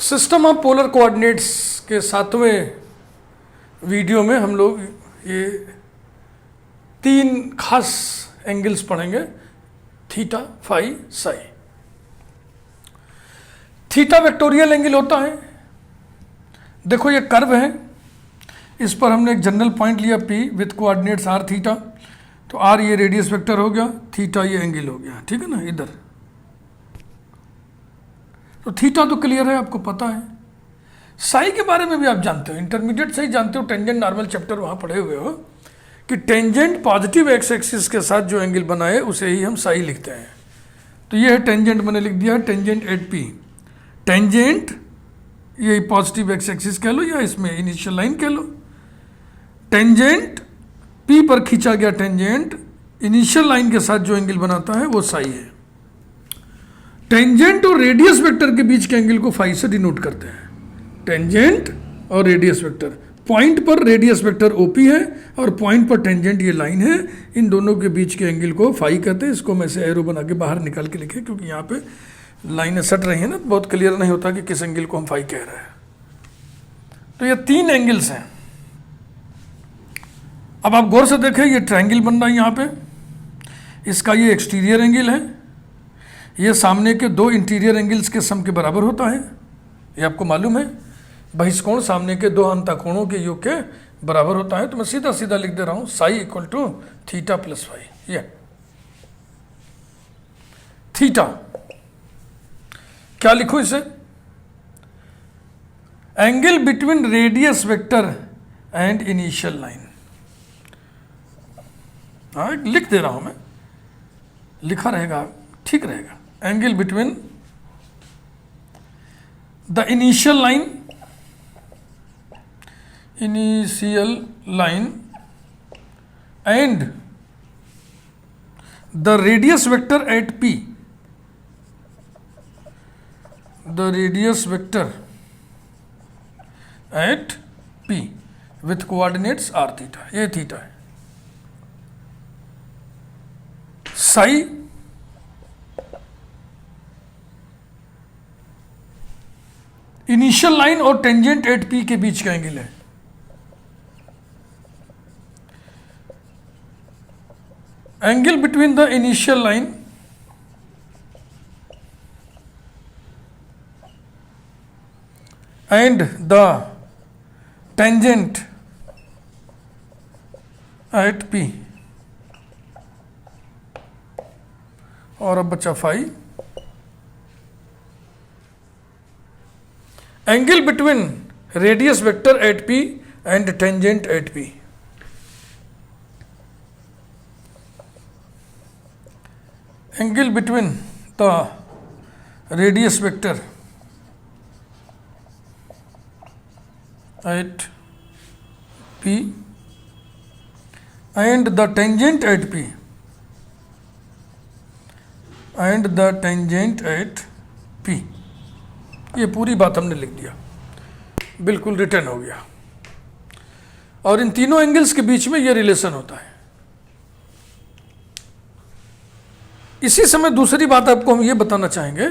System of polar coordinates के 7वें video में हम लोग ये 3 खास एंगल्स पढ़ेंगे, theta, phi, psi. Theta vectorial angle होता है। देखो ये कर्व है, इस पर हमने एक जनरल पॉइंट लिया P with coordinates r theta, तो r ये रेडियस वेक्टर हो गया, थीटा ये एंगल हो गया, ठीक है ना। इधर तो थीटा तो क्लियर है, आपको पता है। साई के बारे में भी आप जानते हो, इंटरमीडिएट से ही जानते हो, टेंजेंट नॉर्मल चैप्टर वहाँ पढ़े हुए हो कि टेंजेंट पॉजिटिव एक्स एक्सिस के साथ जो एंगल बनाए उसे ही हम साई लिखते हैं। तो ये है टेंजेंट, मैंने लिख दिया टेंजेंट एट पी। टेंजेंट ये पॉजिटिव एक्स एक्सिस कह लो या इसमें इनिशियल लाइन कह लो। टेंजेंट पी पर खींचा गया टेंजेंट इनिशियल लाइन के साथ जो एंगल बनाता है वो साई है। टेंजेंट और रेडियस वेक्टर के बीच के एंगल को फाई से डिनोट करते हैं। टेंजेंट और रेडियस वेक्टर, पॉइंट पर रेडियस वेक्टर ओपी है और पॉइंट पर टेंजेंट ये लाइन है, इन दोनों के बीच के एंगल को फाई कहते हैं। इसको मैं से एरो बना के बाहर निकाल के लिखे, क्योंकि यहाँ पे लाइनें सट रही हैं ना, बहुत क्लियर नहीं होता कि किस एंगल को हम फाई कह रहे हैं। तो ये 3 एंगल्स हैं। अब आप गौर से देखें, ये ट्रायंगल बन रहा है यहाँ पे, इसका ये एक्सटीरियर एंगल है, ये सामने के 2 इंटीरियर एंगल्स के सम के बराबर होता है, ये आपको मालूम है। बहिष्कोण सामने के 2 अंतःकोणों के योग के बराबर होता है। तो मैं सीधा सीधा लिख दे रहा हूँ psi equal to theta plus phi. ये थीटा क्या लिखो इसे, angle between radius vector and initial line. हाँ लिख दे रहा हूं मैं, लिखा रहेगा ठीक रहेगा। Angle between the initial line and the radius vector at P, the radius vector at P with coordinates r theta, ये थीटा है। साई इनिशियल लाइन और टेंजेंट एट P के बीच का एंगल है। Angle between the initial line and the tangent at P, और अब बचा phi. Angle between radius vector at P and tangent at P, angle between the radius vector at P and the tangent at P and the tangent at P, ये पूरी बात हमने लिख दिया, बिल्कुल रिटर्न हो गया। और इन तीनों एंगल्स के बीच में ये रिलेशन होता है। इसी समय दूसरी बात आपको हम ये बताना चाहेंगे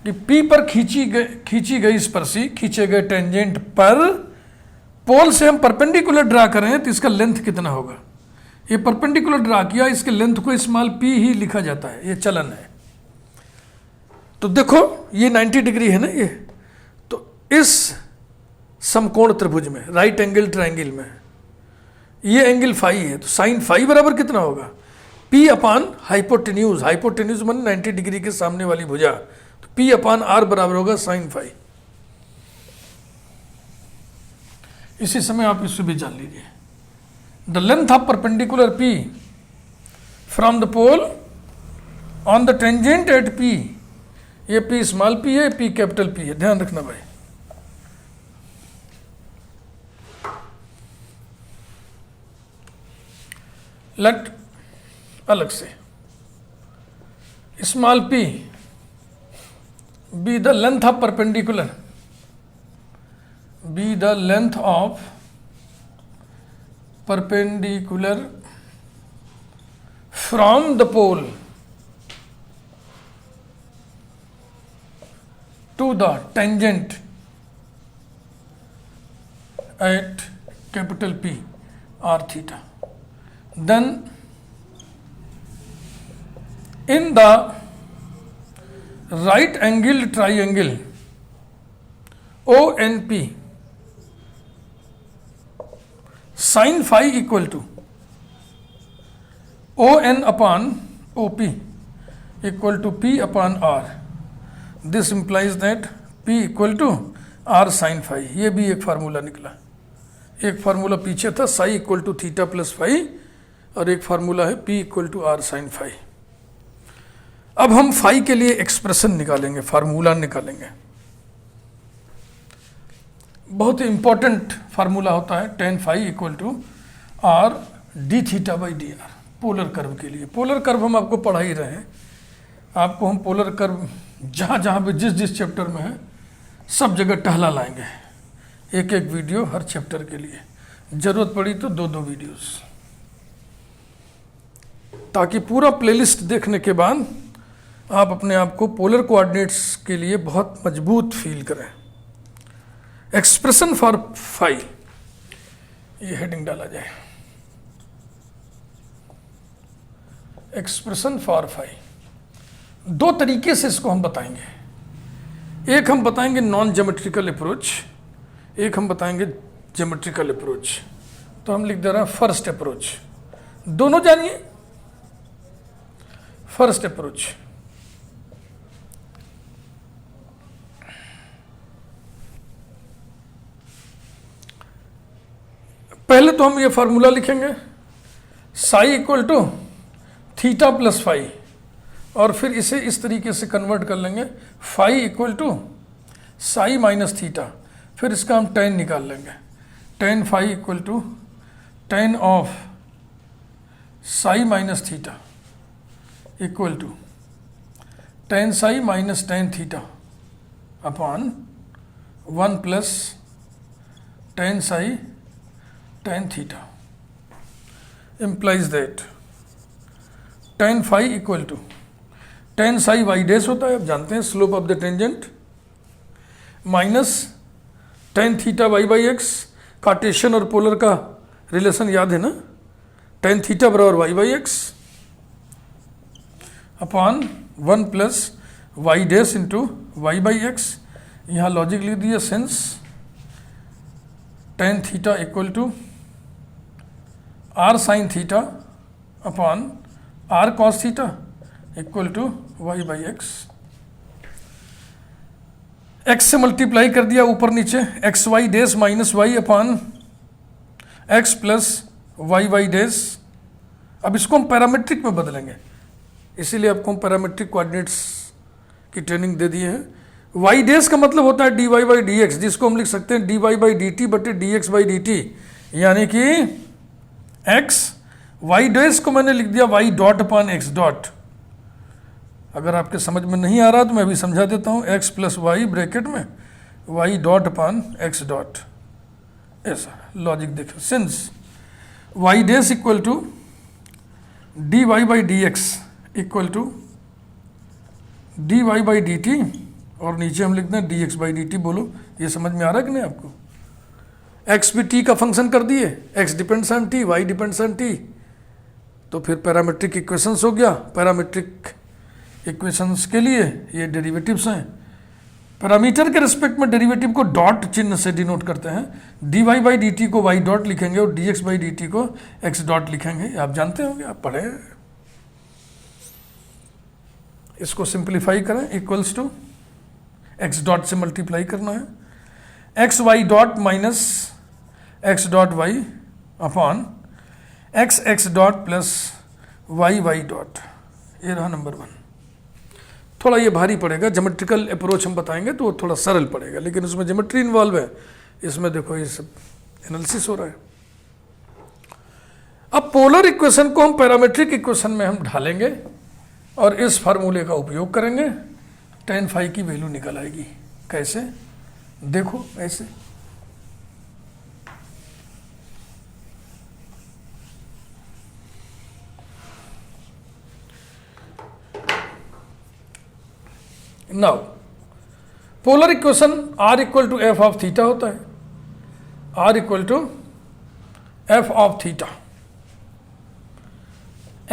कि P पर खींची गई स्पर्शी, खींचे गए टेंजेंट पर पोल से हम परपेंडिकुलर ड्रा करें तो इसका लेंथ कितना होगा। ये परपेंडिकुलर ड्रा किया, इसके लेंथ को स्मॉल p ही लिखा जाता है, ये चलन है। तो देखो ये 90 डिग्री है ना ये, तो इस समकोण त्रिभुज में, राइट एंगल ट्रायंगल में ये एंगल फाई है, तो साइन फाई बराबर कितना होगा, P अपान हाइपोटेन्यूज। हाइपोटेन्यूज मान 90 डिग्री के सामने वाली भुजा, तो P अपान R बराबर होगा साइन फाई। इसी समय आप इससे भी जान लीजिए, the length of perpendicular P from the pole on the tangent at P, ये P स्मॉल p है, P कैपिटल P है, ध्यान रखना भाई। लेट अलग से small p be the length of perpendicular, be the length of perpendicular from the pole to the tangent at capital P r theta, then in the right angled triangle ONP, sin phi equal to ON upon OP equal to P upon R. This implies that P equal to R sin phi. ये भी एक formula निकला। एक formula पीछे था psi equal to theta plus phi, और एक formula है P equal to R sin phi। अब हम फाई के लिए एक्सप्रेशन निकालेंगे, फार्मूला निकालेंगे। बहुत ही इंपॉर्टेंट फार्मूला होता है tan phi equal to R d theta by d r, polar curve के लिए। पोलर कर्व हम आपको पढ़ा ही रहे हैं, आपको हम पोलर कर्व जहाँ जहाँ भी जिस जिस चैप्टर में है सब जगह टहला लाएंगे, एक एक वीडियो हर चैप्टर के लिए, ज़रूरत पड़ी तो दो दो वीडियोस, ताकि पूरा प्लेलिस्ट देखने के बाद आप अपने आप को पोलर कोऑर्डिनेट्स के लिए बहुत मजबूत फील करें। एक्सप्रेशन फॉर फाई, ये हेडिंग डाला जाए, एक्सप्रेशन फॉर फाई। दो तरीके से इसको हम बताएंगे, एक हम बताएंगे नॉन ज्योमेट्रिकल अप्रोच, एक हम बताएंगे ज्योमेट्रिकल अप्रोच। तो हम लिख दे रहे हैं फर्स्ट अप्रोच, दोनों जानिए। फर्स्ट अप्रोच, पहले तो हम ये फार्मूला लिखेंगे psi equal to theta plus phi, और फिर इसे इस तरीके से कन्वर्ट कर लेंगे phi equal to psi minus theta, फिर इसका हम tan निकाल लेंगे। tan phi equal to tan of psi minus theta equal to tan psi minus tan theta upon 1 plus tan psi tan theta, implies that tan phi equal to tan psi y dash होता है, आप जानते हैं, slope of the tangent, minus tan theta y by x. Cartesian और polar का relation याद है ना, tan थीटा बराबर y by x upon 1 plus y dash into y by x. यहाँ लॉजिक लिख दिया, since tan theta equal to r sine theta upon r cos theta equal to y by x. X से multiply कर दिया ऊपर नीचे, x Y dash minus y upon x plus Y Y dash. अब इसको हम पैरामेट्रिक में बदलेंगे, इसीलिए आपको हम पैरामेट्रिक कोऑर्डिनेट्स की ट्रेनिंग दे दिए हैं। वाई डैश का मतलब होता है D Y by D X, जिसको हम लिख सकते हैं D Y by D T बटे D x by D T, यानी कि एक्स। वाई डैश को मैंने लिख दिया Y dot upon x dot. अगर आपके समझ में नहीं आ रहा तो मैं अभी समझा देता हूँ, एक्स प्लस वाई ब्रैकेट में y dot upon x dot, ऐसा लॉजिक देखो। Since y dash equal to d Y by D x equal to d Y by D t, और नीचे हम लिखते हैं d x by D t. बोलो ये समझ में आ रहा है कि नहीं आपको? एक्स भी टी का फंक्शन कर दिए, x depends on t, y depends on t, तो फिर पैरामेट्रिक इक्वेशंस हो गया। पैरामेट्रिक इक्वेशंस के लिए ये डेरिवेटिव्स हैं। पैरामीटर के रिस्पेक्ट में डेरिवेटिव को डॉट चिन्ह से डिनोट करते हैं। D Y by D t को वाई डॉट लिखेंगे और d x by D t को एक्स डॉट लिखेंगे, आप जानते होंगे, आप पढ़े हैं। इसको सिंप्लीफाई करें, इक्वल्स टू एक्स डॉट से मल्टीप्लाई करना है, x y dot minus x dot y upon x x dot plus Y Y dot. ये रहा नंबर 1। थोड़ा ये भारी पड़ेगा, ज्योमेट्रिकल अप्रोच हम बताएंगे तो वो थोड़ा सरल पड़ेगा, लेकिन उसमें ज्योमेट्री इन्वॉल्व है, इसमें देखो ये सब एनालिसिस हो रहा है। अब पोलर इक्वेशन को हम पैरामेट्रिक इक्वेशन में हम ढालेंगे और इस फार्मूले का उपयोग करेंगे, tan फाई की वैल्यू निकल आएगी। कैसे? देखो ऐसे, now polar equation r equal to f of theta होता है, r equal to f of theta,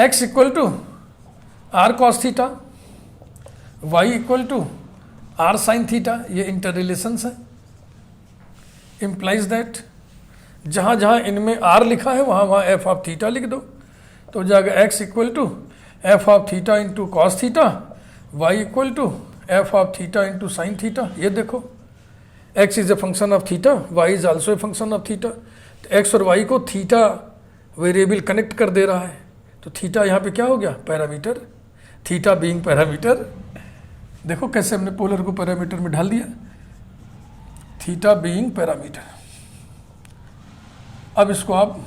x equal to r cos theta, y equal to r sine theta. ये इंटर रिलेशंस है। इम्प्लाइज दैट जहाँ जहाँ इनमें r लिखा है वहाँ वहाँ एफ ऑफ थीटा लिख दो, तो हो जाएगा x equal to f of theta into cos theta, y equal to f of theta into sine theta. ये देखो x is a function of theta, y is also a function of theta. तो x और y को theta variable connect कर दे रहा है, तो थीटा यहाँ पे क्या हो गया, पैरामीटर, थीटा बीइंग पैरामीटर। देखो कैसे हमने पोलर को पैरामीटर में ढाल दिया, थीटा बीइंग पैरामीटर। अब इसको आप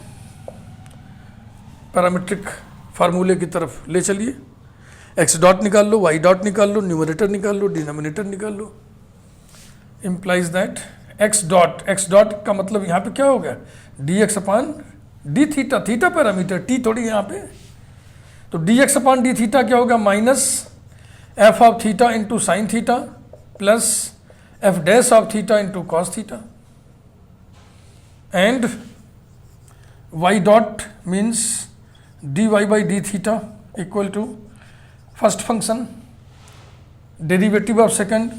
पैरामीट्रिक फार्मूले की तरफ ले चलिए, एक्स डॉट निकाल लो, वाई डॉट निकाल लो, न्यूमरेटर निकाल लो, डिनोमिनेटर निकाल लो। इम्प्लाइज दैट एक्स डॉट का मतलब यहाँ पे क्या हो गया, D X upon D theta, theta parameter, T थोड़ी यहाँ पे, तो D X upon D theta क्या होगा, minus F of theta into sine theta plus F dash of theta into cos theta, and Y dot means D Y by D theta equal to first function derivative of second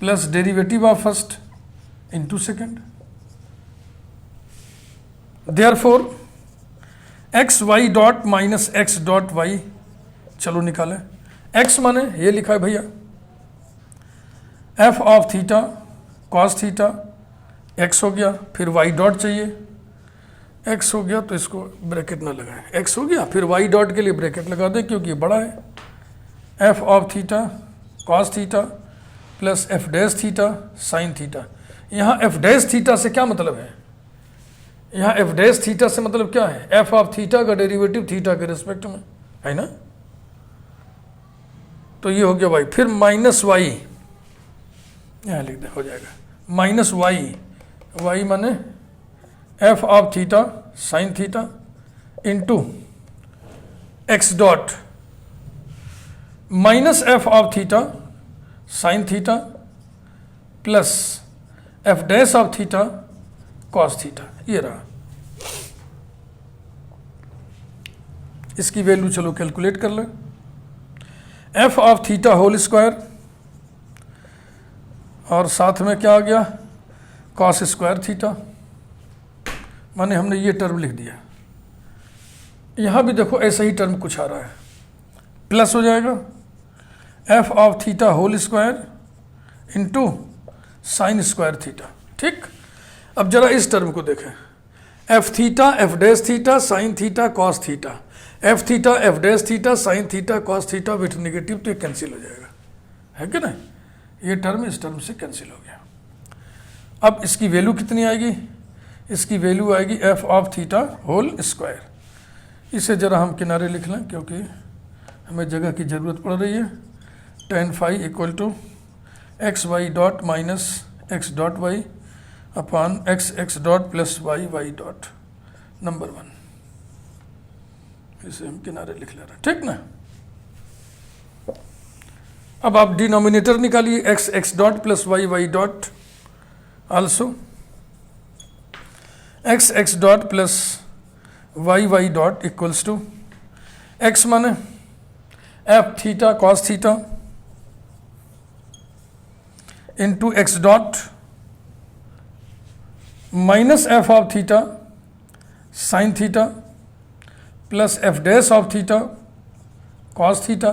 plus derivative of first into second. Therefore x y dot minus x dot y, चलो निकालें। X माने ये लिखा है भैया f of theta cos theta, x हो गया, फिर वाई डॉट चाहिए, एक्स हो गया तो इसको ब्रैकेट ना लगाएं, एक्स हो गया, फिर वाई डॉट के लिए ब्रैकेट लगा दें क्योंकि ये बड़ा है, F of theta cos theta plus F dash theta sine theta. यहाँ एफ डैश थीटा से क्या मतलब है, यहाँ एफ डैश थीटा से मतलब क्या है, एफ ऑफ थीटा का डेरिवेटिव थीटा के रिस्पेक्ट में है ना, तो ये हो गया वाई, फिर माइनस वाई यहाँ लिख दे, हो जाएगा माइनस वाई, वाई माने f of theta sine theta into x dot minus F of theta sine theta plus F dash of theta cos theta. ये रहा, इसकी वैल्यू चलो कैलकुलेट कर ले, f of theta whole square और साथ में क्या आ गया, कॉस स्क्वायर थीटा, माने हमने ये टर्म लिख दिया। यहाँ भी देखो ऐसा ही टर्म कुछ आ रहा है, प्लस हो जाएगा f of theta whole square into sine square theta. ठीक, अब जरा इस टर्म को देखें, f theta f dash theta sine theta cos theta, f theta f dash theta sine theta cos theta with negative, तो ये कैंसिल हो जाएगा, है कि नहीं, ये टर्म इस टर्म से कैंसिल हो गया। अब इसकी वैल्यू कितनी आएगी, इसकी वैल्यू आएगी f of theta whole square. इसे जरा हम किनारे लिख लें क्योंकि हमें जगह की ज़रूरत पड़ रही है। tan phi equal to x y dot minus x dot y upon x x dot plus Y Y dot number 1, इसे हम किनारे लिख ले रहे हैं, ठीक ना। अब आप डिनोमिनेटर निकालिए, X x dot plus Y Y dot also X x dot plus Y Y dot equals to X माने F theta cos theta into x dot minus F of theta sine theta plus F dash of theta cos theta,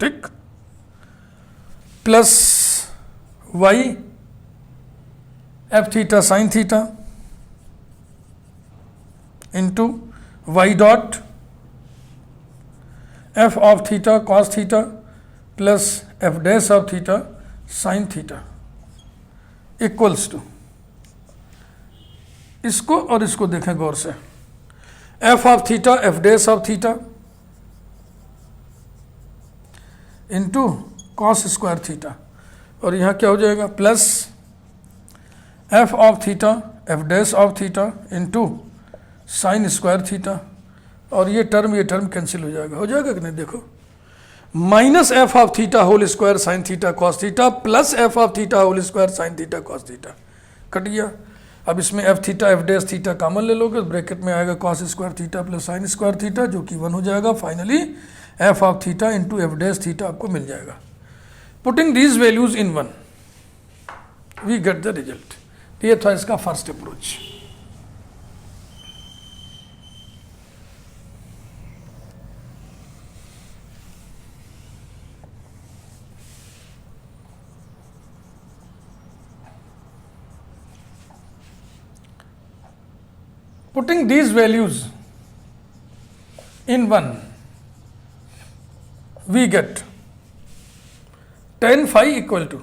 ठीक, plus Y F theta sine theta into Y dot F of theta cos theta plus F dash of theta sine theta equals to, इसको और इसको देखें गौर से, f of theta f dash of theta into cos square theta, और यहाँ क्या हो जाएगा plus f of theta f dash of theta into sine square theta, और ये टर्म कैंसिल हो जाएगा कि नहीं, देखो minus F of theta whole square sine theta cos theta plus f of theta whole square sine theta cos theta, cut गया। अब इसमें f theta f dash theta common ले लोगे, ब्रैकेट में आएगा cos square theta plus sine square theta जो कि 1 हो जाएगा। Finally f of theta into f dash theta आपको मिल जाएगा। Putting these values in 1 we get the result. ये था इसका first approach. Putting these values in 1, we get tan phi equal to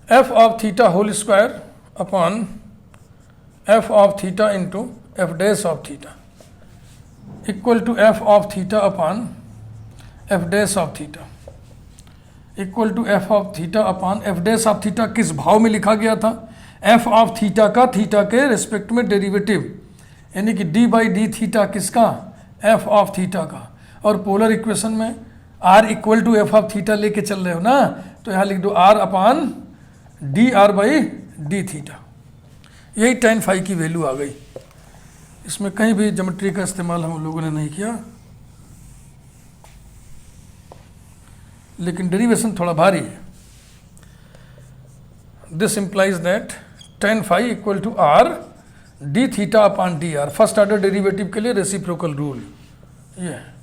f of theta whole square upon f of theta into f dash of theta equal to f of theta upon f dash of theta equal to f of theta upon f dash of theta. किस भाव में लिखा गया था? F of theta का theta के respect में derivative, यानी कि डी बाई डी थीटा किसका? एफ ऑफ थीटा का। और पोलर इक्वेशन में r equal to f of theta लेके चल रहे हो ना, तो यहाँ लिख दो r upon d r by D theta. यही tan फाई की वैल्यू आ गई। इसमें कहीं भी ज्योमेट्री का इस्तेमाल हम लोगों ने नहीं किया, लेकिन डेरिवेशन थोड़ा भारी है। This implies that tan phi equal to r d theta upon d r. First order derivative के लिए रेसिप्रोकल रूल ये है।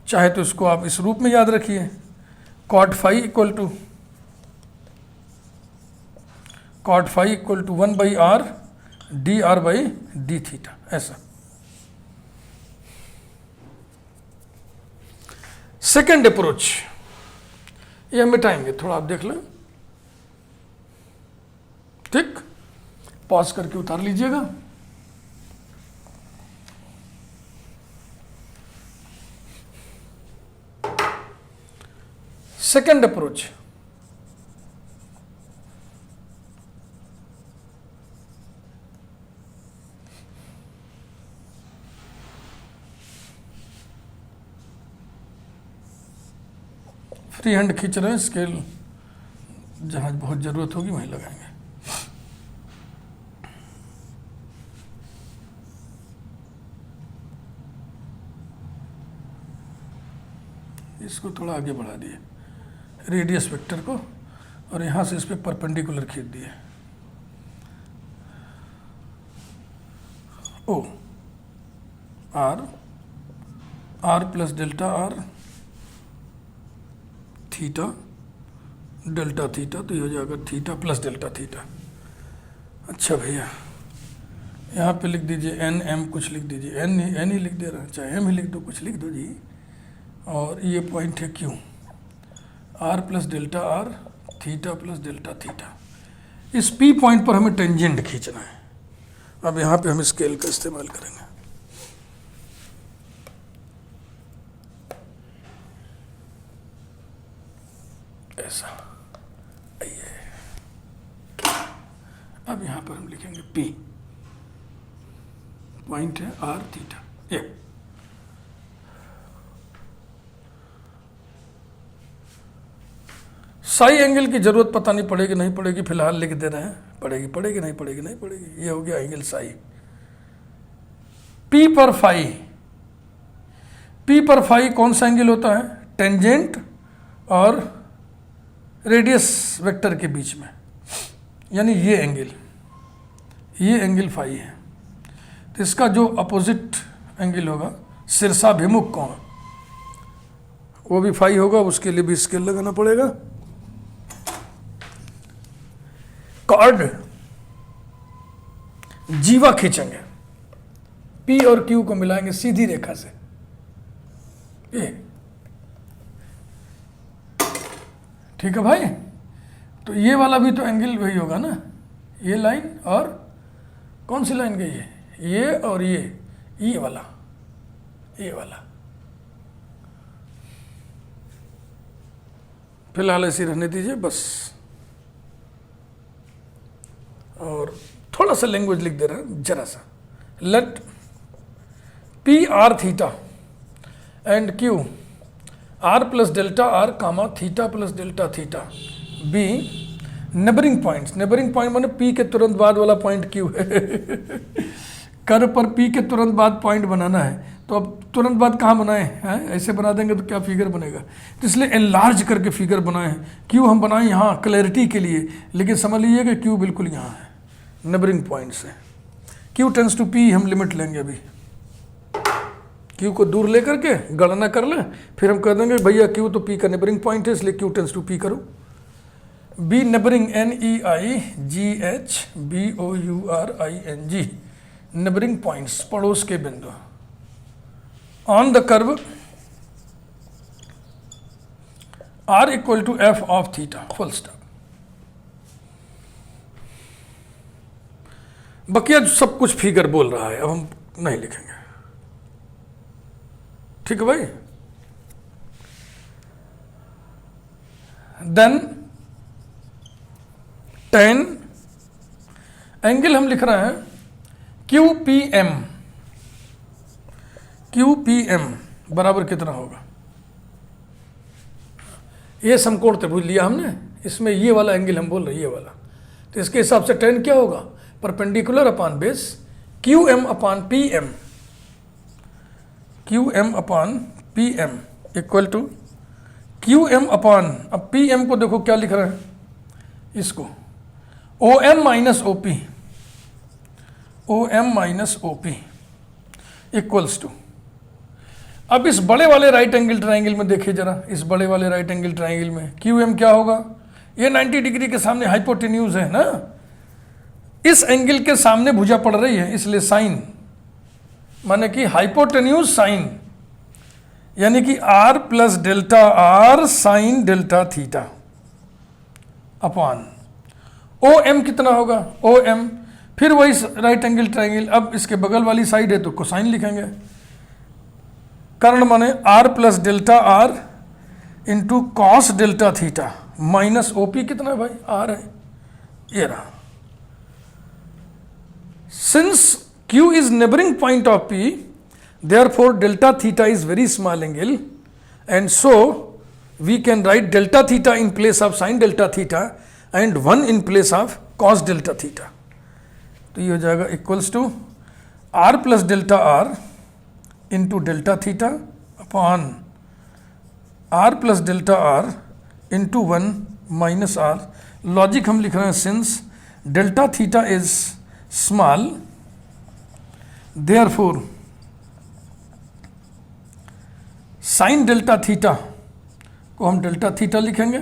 चाहे तो इसको आप इस रूप में याद रखिए, cot phi equal to 1 by r d r by D theta, ऐसा। सेकेंड अप्रोच ये हम मिटाएंगे, थोड़ा आप देख लें, ठीक? पॉज करके उतार लीजिएगा। सेकेंड अप्रोच, फ्री हैंड खींच रहे हैं, स्केल जहां बहुत जरूरत होगी वहीं लगाएंगे। इसको थोड़ा आगे बढ़ा दिए, रेडियस वेक्टर को, और यहां से इस पे परपेंडिकुलर खींच दिए। O r plus delta r theta delta theta, तो ये हो जाएगा थीटा प्लस डेल्टा थीटा। अच्छा भैया, यहाँ पे लिख दीजिए एन एम, कुछ लिख दीजिए, एन ही लिख दे रहा है, चाहे एम ही लिख दो, कुछ लिख दो जी। और ये पॉइंट है Q, r plus delta r theta plus delta theta. इस पी पॉइंट पर हमें टेंजेंट खींचना है। अब यहाँ पे हम स्केल का इस्तेमाल करेंगे। ऐसा, अब यहां पर हम लिखेंगे P, पॉइंट है आर थीटा। ये साई एंगल की जरूरत पता नहीं पड़ेगी नहीं पड़ेगी, फिलहाल लिख दे रहे हैं, पड़ेगी पड़ेगी नहीं पड़ेगी नहीं पड़ेगी। ये हो गया एंगल साई। P पर फाई, P पर फाई कौन सा एंगल होता है? टेंजेंट और रेडियस वेक्टर के बीच में, यानी ये एंगल फाई है। तो इसका जो अपोजिट एंगल होगा शीर्षाभिमुख कोण, वो भी फाई होगा, उसके लिए भी स्केल लगाना पड़ेगा। कॉर्ड जीवा खींचेंगे, P और Q को मिलाएंगे सीधी रेखा से, ये ठीक है भाई। तो ये वाला भी तो एंगल वही होगा ना, ये लाइन और कौन सी लाइन गई है? ये और ये वाला, ये वाला। फिलहाल ऐसे रहने दीजिए बस। और थोड़ा सा लैंग्वेज लिख दे रहा है, जरा सा। Let P r theta and Q r plus delta r comma theta plus delta theta be neighbouring points. Neighbouring point माने पी के तुरंत बाद वाला पॉइंट क्यू है कर्व पर पी के तुरंत बाद पॉइंट बनाना है, तो अब तुरंत बाद कहाँ बनाए हैं, ऐसे बना देंगे तो क्या फिगर बनेगा, तो इसलिए एनलार्ज करके फिगर बनाए हैं। क्यू हम बनाए यहाँ क्लैरिटी के लिए, लेकिन समझ लीजिए कि क्यू बिल्कुल यहाँ है नेबरिंग पॉइंट से। क्यू टेंस टू पी हम लिमिट लेंगे, अभी क्यू को दूर लेकर के गणना कर लें, फिर हम कह देंगे भैया क्यू तो पी का नेबरिंग पॉइंट है, इसलिए क्यू टेंस टू पी करो। Be neighbouring NEIGHBOURING neighbouring points पड़ोस के बिंदु on the curve R equal to F of theta full stop. बकिया सब कुछ फिगर बोल रहा है, अब हम नहीं लिखेंगे, ठीक है भाई। देन 10 एंगल हम लिख रहे हैं QPM बराबर कितना होगा, ये समकोण त्रिभुज लिया हमने, इसमें ये वाला एंगल हम बोल रहे हैं ये वाला, तो इसके हिसाब से 10 क्या होगा, perpendicular upon base QM upon PM, QM upon PM equal to QM upon, अब PM को देखो क्या लिख रहे हैं, इसको OM minus OP equals to, अब इस बड़े वाले राइट एंगल ट्राइंगल में देखिए जरा, इस बड़े वाले राइट एंगल ट्राइंगल में QM क्या होगा, ये 90 डिग्री के सामने हाइपोटेन्यूज है ना, इस एंगल के सामने भुजा पड़ रही है, इसलिए साइन माने कि हाइपोटेन्यूज साइन, यानी कि R plus delta R sign delta theta upon OM कितना होगा, OM फिर वही राइट एंगल ट्राइंगल, अब इसके बगल वाली साइड है तो कोसाइन लिखेंगे, कर्ण माने R plus delta R into cos delta theta minus OP कितना है भाई, R है, ये रहा। Since Q is neighboring point of P, therefore delta theta is very small angle, and so we can write delta theta in place of sin delta theta and 1 in place of cos delta theta, तो ये हो जाएगा equals to R plus delta R into delta theta upon R plus delta R into 1 minus R। Logic हम लिख रहे हैं since delta theta is small therefore sine delta theta को हम डेल्टा थीटा लिखेंगे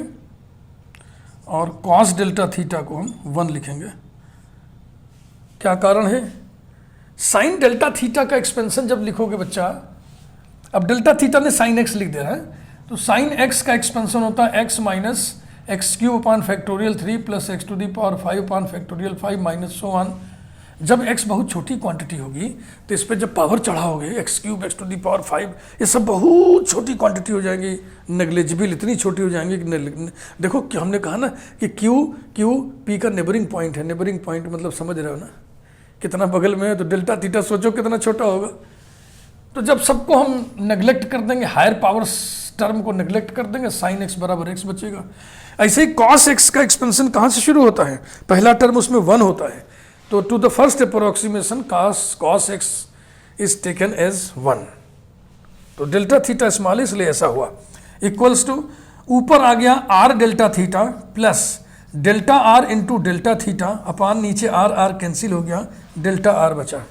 और कॉस डेल्टा थीटा को हम 1 लिखेंगे। क्या कारण है, साइन डेल्टा थीटा का एक्सपेंशन जब लिखोगे बच्चा, अब डेल्टा थीटा ने साइन एक्स लिख दे रहा है, तो साइन एक्स का एक्सपेंशन होता है x minus x cube upon factorial 3 plus x to the power 5 upon factorial 5 minus so on. जब x बहुत छोटी क्वांटिटी होगी तो इस पर जब पावर चढ़ाओगे X cube X to the power 5, ये सब बहुत छोटी क्वांटिटी हो जाएंगी, नेग्लिजिबल इतनी छोटी हो जाएंगी कि देखो कि हमने कहा ना कि क्यू पी का नेबरिंग पॉइंट है, नेबरिंग पॉइंट मतलब समझ रहे हो ना कितना बगल में है, तो डेल्टा थीटा सोचो कितना छोटा होगा। तो जब सबको हम नेग्लेक्ट कर देंगे, हायर पावर टर्म को नेग्लेक्ट कर देंगे, साइन एक्स बराबर एक्स बचेगा। ऐसे ही कॉस एक्स का एक्सपेंशन कहाँ से शुरू होता है, पहला टर्म उसमें 1 होता है, तो to the first approximation cos x is taken as 1, तो डेल्टा थीटा स्मॉल इसलिए ऐसा हुआ, इक्वल्स टू ऊपर आ गया r delta theta plus delta r into delta theta upon नीचे r कैंसिल हो गया, डेल्टा r बचा।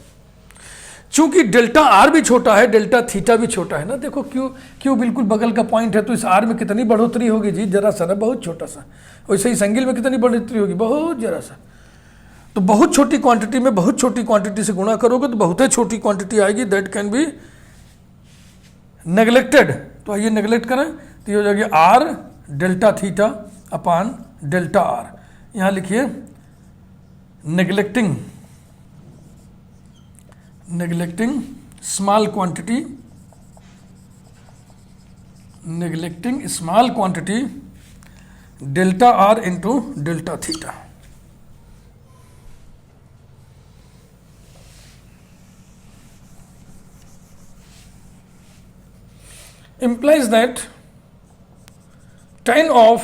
चूंकि डेल्टा r भी छोटा है, डेल्टा थीटा भी छोटा है ना, देखो क्यू बिल्कुल बगल का पॉइंट है, तो इस r में कितनी बढ़ोतरी होगी जी, जरा सा ना, बहुत छोटा सा। वैसे इस एंगल में कितनी बढ़ोतरी होगी, बहुत जरा सा। तो बहुत छोटी क्वांटिटी में बहुत छोटी क्वांटिटी से गुणा करोगे तो बहुत ही छोटी क्वांटिटी आएगी, दैट कैन बी नेग्लेक्टेड। तो आइए नेग्लेक्ट करें, तो ये हो जाएगी r delta theta upon delta r। यहाँ लिखिए neglecting small quantity delta r into delta theta. implies that tan of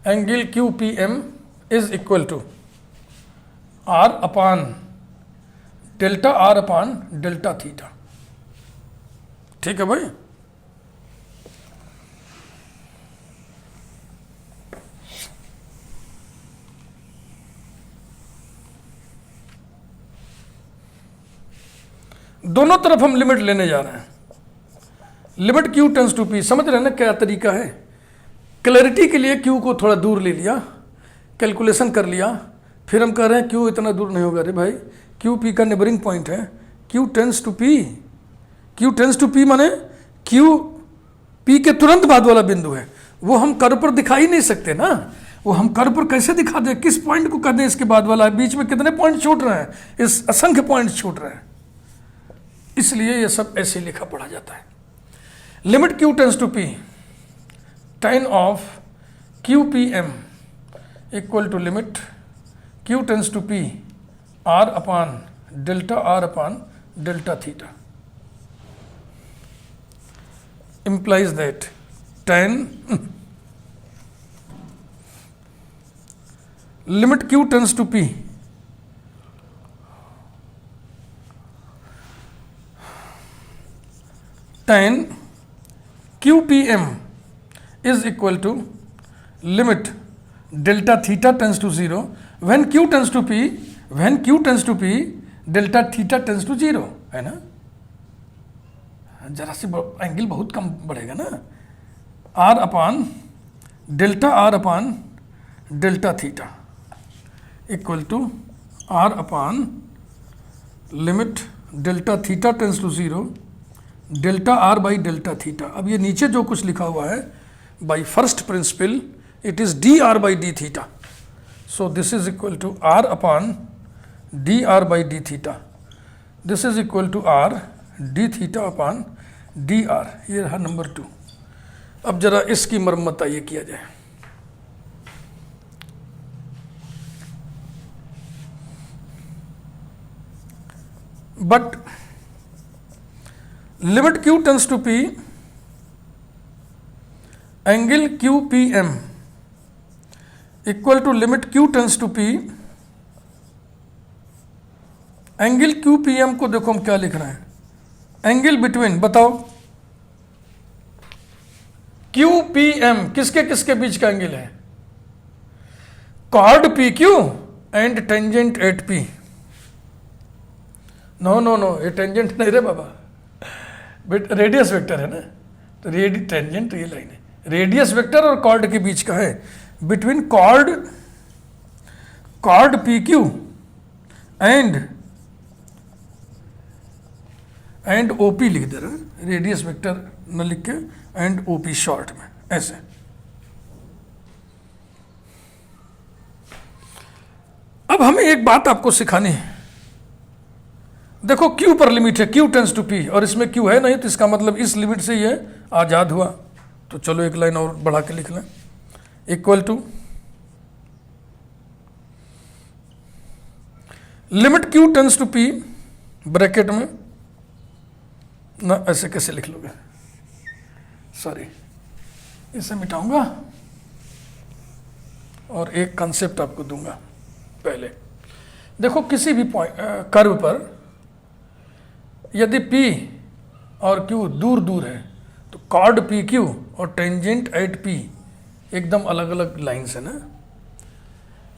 angle QPM is equal to R upon delta R upon delta theta. ठीक है भाई। दोनों तरफ हम लिमिट लेने जा रहे हैं। Limit Q tends to P, समझ रहे हैं ना क्या तरीका है। क्लैरिटी के लिए Q को थोड़ा दूर ले लिया, कैलकुलेशन कर लिया, फिर हम कह रहे हैं Q इतना दूर नहीं होगा। अरे भाई Q P का नेबरिंग पॉइंट है, Q tends to P। Q tends to P माने Q P के तुरंत बाद वाला बिंदु है, वो हम कर्व पर दिखा ही नहीं सकते ना। वो हम कर्व पर कैसे दिखा दें, किस पॉइंट को कर दें इसके बाद वाला, बीच में कितने पॉइंट छूट रहे हैं, इस असंख्य पॉइंट छूट रहे हैं। इसलिए ये सब ऐसे लिखा पढ़ा जाता है। Limit Q tends to P tan of QPM equal to limit Q tends to P R upon delta theta implies that tan limit Q tends to P tan QPM is equal to limit delta theta tends to 0 when Q tends to P delta theta tends to 0, है ना। जरा C angle बहुत कम बढ़ेगा ना। R upon delta theta equal to R upon limit delta theta tends to 0 delta R by delta theta. अब ये नीचे जो कुछ लिखा हुआ है by first principle it is DR by D theta, so this is equal to R upon DR by D theta, this is equal to R d theta upon DR। ये रहा नंबर 2। अब जरा इसकी मरम्मत आइए किया जाए। But limit Q tends to P angle QPM equal to limit Q tends to P angle QPM को देखो हम क्या लिख रहे हैं, एंगल बिटवीन, बताओ QPM किसके किसके बीच का एंगल है, chord PQ and tangent at P। No ये टेंजेंट नहीं रे बाबा, बट रेडियस वेक्टर है ना, तो टेंजेंट ये लाइन है, रेडियस वेक्टर और कॉर्ड के बीच का है, between chord PQ and OP लिख दे रहे हैं, रेडियस वेक्टर न लिख के एंड OP शॉर्ट में ऐसे। अब हमें एक बात आपको सिखानी है। देखो Q पर लिमिट है, Q टेंस टू P, और इसमें Q है नहीं, तो इसका मतलब इस लिमिट से ये आजाद हुआ। तो चलो एक लाइन और बढ़ा के लिख लें, equal to limit Q tends to P bracket में ना, ऐसे कैसे लिख लोगे, सॉरी इसे मिटाऊंगा और एक कंसेप्ट आपको दूंगा। पहले देखो किसी भी पॉइंट कर्व पर यदि P और Q दूर दूर है तो कॉर्ड PQ और टेंजेंट एट P एकदम अलग अलग लाइन्स है ना।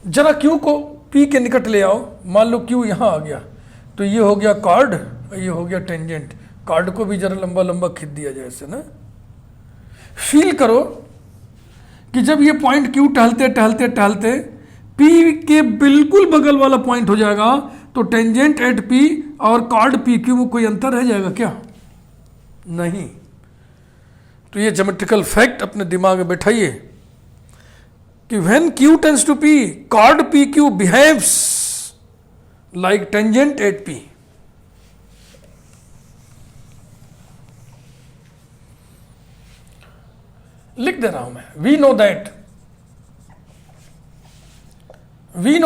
जरा Q को P के निकट ले आओ, मान लो Q यहाँ आ गया, तो ये हो गया कॉर्ड और ये हो गया टेंजेंट। कॉर्ड को भी जरा लंबा लंबा खींच दिया जाए ऐसे ना। फील करो कि जब ये पॉइंट Q टहलते टहलते टहलते P के बिल्कुल बगल वाला पॉइंट हो जाएगा, तो टेंजेंट एट P और कॉर्ड PQ में कोई अंतर रह जाएगा क्या? नहीं। तो ये ज्योमेट्रिकल फैक्ट अपने दिमाग में बैठाइए कि when Q tends to P, chord PQ behaves like tangent at P। लिख दे रहा हूं मैं। We know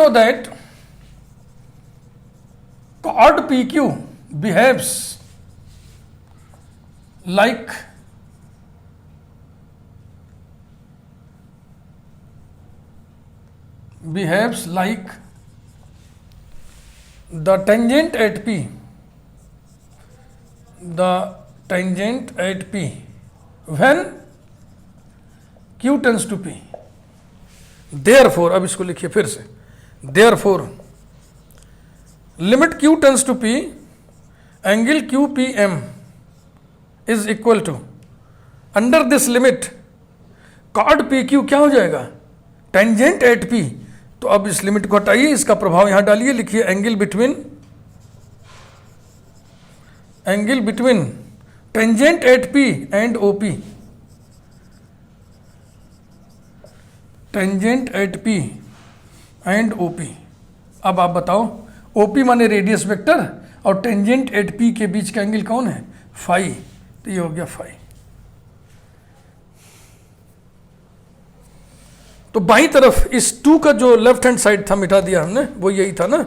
that chord PQ behaves like behaves like the tangent at P, the tangent at P when Q tends to P. Therefore, अब इसको लिखिए फिर से, therefore limit Q tends to P, angle QPM is equal to, under this limit cot PQ क्या हो जाएगा, tangent at P. तो अब इस लिमिट को हटाइए, इसका प्रभाव यहां डालिए, लिखिए angle between tangent at P and OP, tangent at P and OP. अब आप बताओ, OP माने रेडियस वेक्टर और टेंजेंट एट P के बीच का एंगल कौन है, फाई. तो ये हो गया फाई. तो बाईं तरफ इस 2 का जो लेफ्ट हैंड साइड था मिटा दिया हमने, वो यही था ना.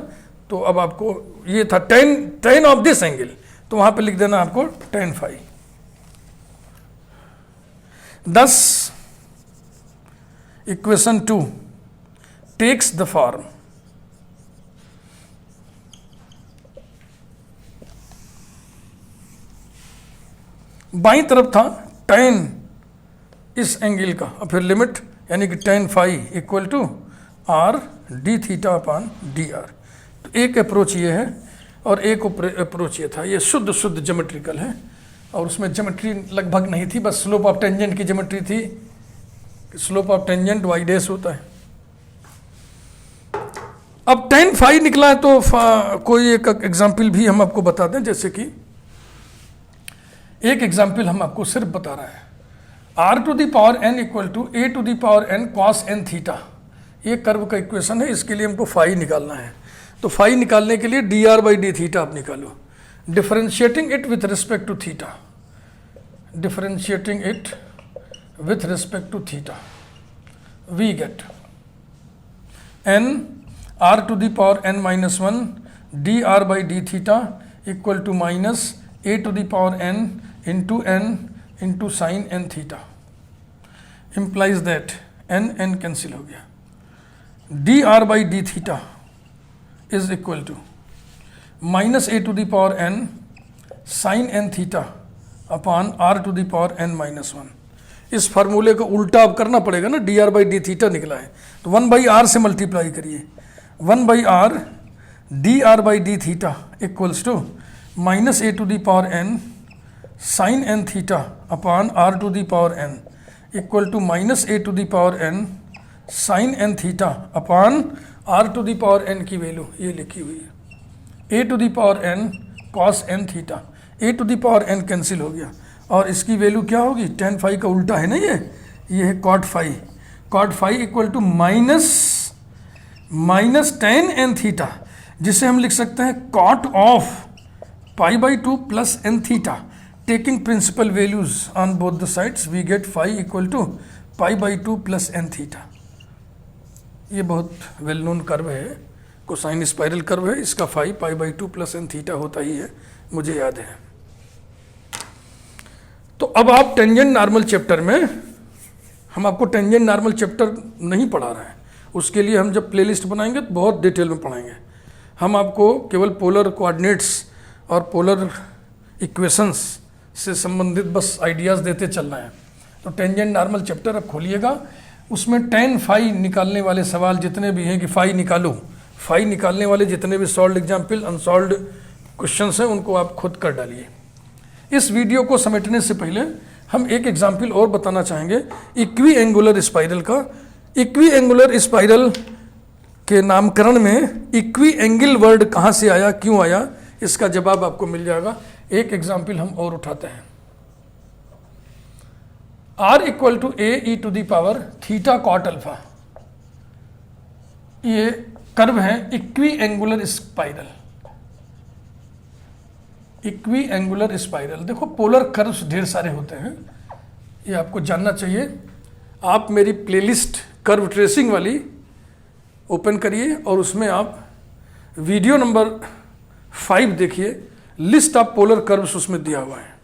तो अब आपको ये था tan ऑफ दिस एंगल, तो वहां पे लिख देना आपको tan phi. thus equation 2 takes the form, बाईं तरफ था tan इस एंगल का, और फिर लिमिट यानी कि tan phi equal to r d theta upon d r. तो एक अप्रोच ये है और एक अप्रोच ये था. ये शुद्ध ज्योमेट्रिकल है और उसमें ज्योमेट्री लगभग नहीं थी, बस स्लोप ऑफ टेंजेंट की ज्योमेट्री थी. Slope of tangent y dash होता है. अब tan फाई निकला है तो कोई एक एग्जाम्पल भी हम आपको बता दें. जैसे कि एक एग्जाम्पल हम आपको सिर्फ बता रहा है, r to the power n equal to a to the power n cos n theta. ये कर्व का इक्वेशन है, इसके लिए हमको फाई निकालना है. तो फाई निकालने के लिए dr बाई डी थीटा आप निकालो, differentiating it with respect to theta, differentiating it with respect to theta, we get n r to the power n minus 1 dr by D theta equal to minus a to the power n into n into sine n theta, implies that n cancel हो गया. dr by D theta is equal to minus a to the power n sine n theta upon r to the power n minus 1. इस फार्मूले को उल्टा अब करना पड़ेगा ना, dr बाई डी थीटा निकला है तो 1 बाई आर से मल्टीप्लाई करिए, 1 by r dr by D theta equals to minus a to the power n sine n theta upon r to the power n equal to minus a to the power n sine n theta upon r to the power n की value ये लिखी हुई है, a to the power n cos n theta. a to the power n cancel हो गया और इसकी value क्या होगी, tan फाई का उल्टा है ना, ये है cot phi. cot phi equal to minus tan n theta, जिसे हम लिख सकते हैं cot of pi by 2 plus n theta. Taking principal values on both the sides, we get phi equal to pi by 2 plus n theta. ये बहुत well known curve है, cosine spiral curve है. इसका phi pi by 2 plus n theta होता ही है, मुझे याद है. तो अब आप टेंजेंट नॉर्मल चैप्टर में, हम आपको टेंजेंट नॉर्मल चैप्टर नहीं पढ़ा रहे हैं, उसके लिए हम जब प्लेलिस्ट बनाएंगे तो बहुत डिटेल में पढ़ाएंगे. हम आपको केवल पोलर कोऑर्डिनेट्स और पोलर इक्वेशंस से संबंधित बस आइडियाज़ देते चलना है. तो टेंजेंट नॉर्मल चैप्टर अब खोलिएगा, उसमें tan फाई निकालने वाले सवाल जितने भी हैं कि फाई निकालो, फाई निकालने वाले जितने भी सॉल्व एग्जाम्पल अनसॉल्व क्वेश्चंस हैं उनको आप खुद कर डालिए. इस वीडियो को समेटने से पहले हम एक एग्जाम्पल और बताना चाहेंगे इक्वी एंगुलर स्पाइरल का. इक्वी एंगुलर स्पाइरल के नामकरण में इक्वी एंगल वर्ड कहाँ से आया, क्यों आया, इसका जवाब आपको मिल जाएगा. एक एग्जाम्पल हम और उठाते हैं, r equal to a e to the power theta cot alpha. ये कर्व है equiangular spiral. Equiangular spiral, देखो पोलर कर्व्स ढेर सारे होते हैं, ये आपको जानना चाहिए. आप मेरी प्लेलिस्ट कर्व ट्रेसिंग वाली ओपन करिए और उसमें आप वीडियो नंबर 5 देखिए, लिस्ट ऑफ पोलर कर्व्स उसमें दिया हुआ है,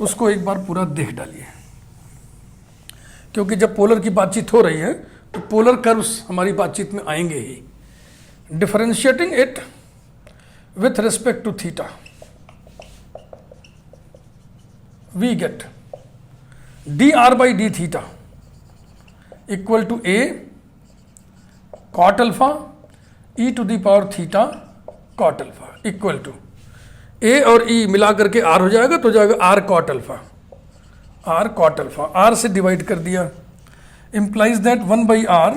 उसको एक बार पूरा देख डालिए. क्योंकि जब पोलर की बातचीत हो रही है तो पोलर कर्व्स हमारी बातचीत में आएंगे ही। Differentiating it with respect to theta, we get dr by d theta equal to a cot alpha e to the power theta cot alpha equal to a और e मिला करके r हो जाएगा, तो जाएगा r cot alpha, r cot alpha, r से divide कर दिया, implies that 1 by r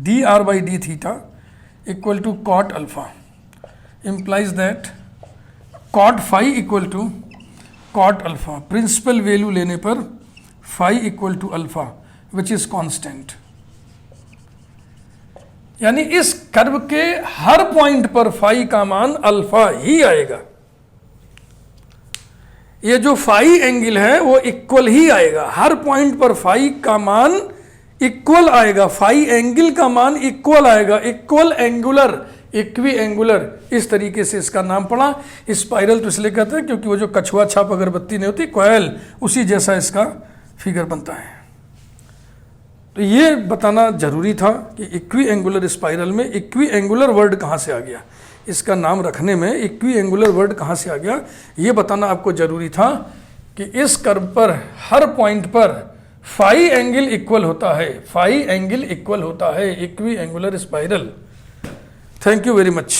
dr by d theta equal to cot alpha, implies that cot phi equal to cot alpha, principal value लेने पर phi equal to alpha which is constant। यानी इस curve के हर point पर phi का मान alpha ही आएगा। ये जो phi एंगल है वो इक्वल ही आएगा, हर पॉइंट पर phi का मान इक्वल आएगा, phi एंगल का मान इक्वल आएगा, इक्वल एंगुलर, इक्वी एंगुलर, इस तरीके से इसका नाम पड़ा। स्पाइरल तो इसलिए कहते हैं क्योंकि वो जो कछुआ छाप अगरबत्ती नहीं होती, कोयल, उसी जैसा इसका फिगर बनता है। तो ये बताना जरूरी था कि इक्वी एंगुलर स्पाइरल में इक्वी एंगुलर वर्ड कहाँ से आ गया, इसका नाम रखने में इक्वी एंगुलर वर्ड कहाँ से आ गया, ये बताना आपको जरूरी था कि इस कर्व पर हर पॉइंट पर फाई एंगल इक्वल होता है, फाई एंगल इक्वल होता है, equiangular spiral. Thank you very much.